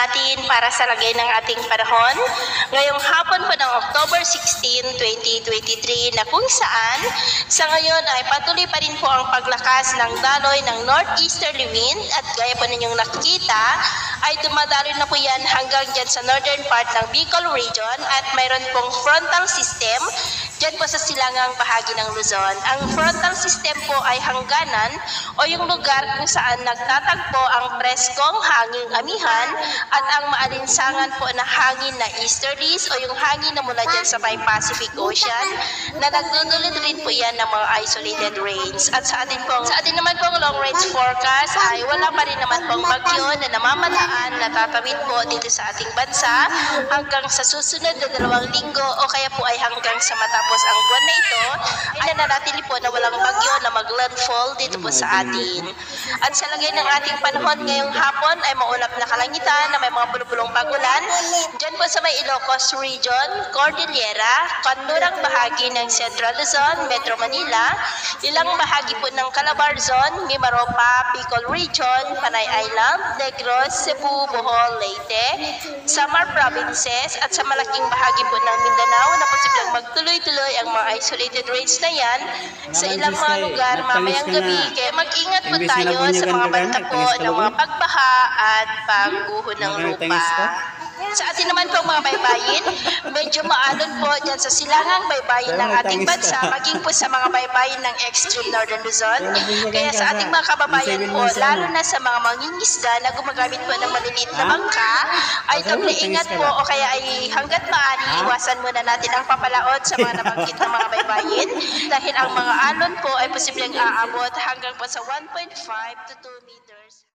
natin para sa lagay ng ating panahon ngayong hapon po ng October 16, 2023 na kung saan sa ngayon ay patuloy pa rin po ang paglakas ng daloy ng northeasterly wind at gaya po ninyong nakikita ay dumadaloy na po yan hanggang dyan sa northern part ng Bicol region at mayroon pong frontal system dyan po sa silangang bahagi ng Luzon. Ang frontal system po ay hangganan o yung lugar kung saan nagtatagpo ang preskong hanging amihan at ang maalinsangan po na hangin na easterlies o yung hangin na mula dyan sa may Pacific Ocean na nagdudulot rin po yan ng mga isolated rains. At sa atin naman pong long range forecast ay wala pa rin naman pong bagyo na namamalaan na tatawid po dito sa ating bansa hanggang sa susunod na 2 linggo o kaya po ay hanggang sa matapos ang buwan na ito ay nananatili po na walang bagyo na mag-landfall dito po sa atin. At sa lagay ng ating panahon ngayong hapon ay maulap na kalangitan na may mga pulupulong pagulan dyan po sa may Ilocos Region, Cordillera, kanlurang bahagi ng Central Luzon, Metro Manila, ilang bahagi po ng Calabar Zone, Mimaropa, Bicol Region, Panay Island, Negros, Cebu, Bohol, Leyte, Samar Provinces at sa malaking bahagi po ng Mindanao na posibleng magtuloy-tuloy ang mga isolated rains na yan sa ilang mga lugar mamayang gabi. Kaya mag-ingat po tayo sa mga banta po ng mga pagbaha at pagguho ng lupa. Sa atin naman po mga baybayin, medyo maalon po dyan sa silangang baybayin ng ating bansa, maging po sa mga baybayin ng extreme northern Luzon. Kaya sa ating mga kababayan po, lalo na sa mga mangingisda na gumagamit po ng maliliit na bangka, ay doble ingat po o kaya ay hanggat maaari iwasan muna natin ang papalaot sa mga nabanggit ng mga baybayin dahil ang mga alon po ay posibleng aabot hanggang po sa 1.5 to 2 meters.